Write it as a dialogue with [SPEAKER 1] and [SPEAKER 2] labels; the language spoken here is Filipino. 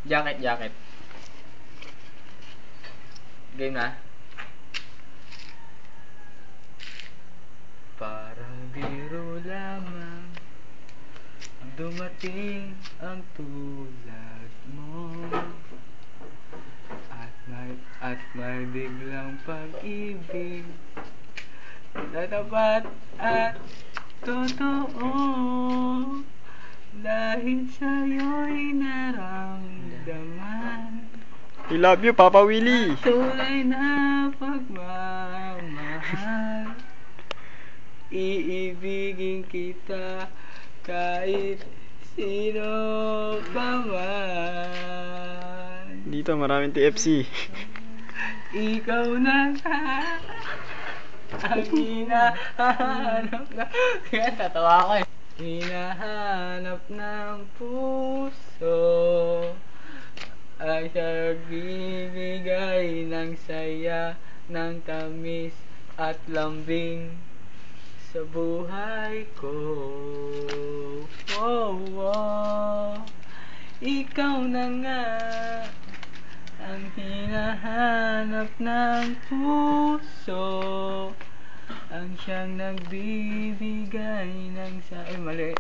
[SPEAKER 1] Jacket. Game na. Parang biro lamang dumating ang tulad mo, at may biglang pag-ibig na tapat at totoo, dahil sa'yo'y naramdaman
[SPEAKER 2] I love you, Papa Willie.
[SPEAKER 1] tunay na pagmamahal. Iibigin kita kahit sino ka man.
[SPEAKER 2] Dito maraming TFC.
[SPEAKER 1] Ikaw na nga ang hinahanap na... Kaya tatawa ako eh. Hinahanap ng puso ay nagbibigay ng saya, ng tamis at lambing sa buhay ko. Oh, oh. Ikaw na nga ang hinahanap ng puso, ang siyang nagbibigay ng sa... mali.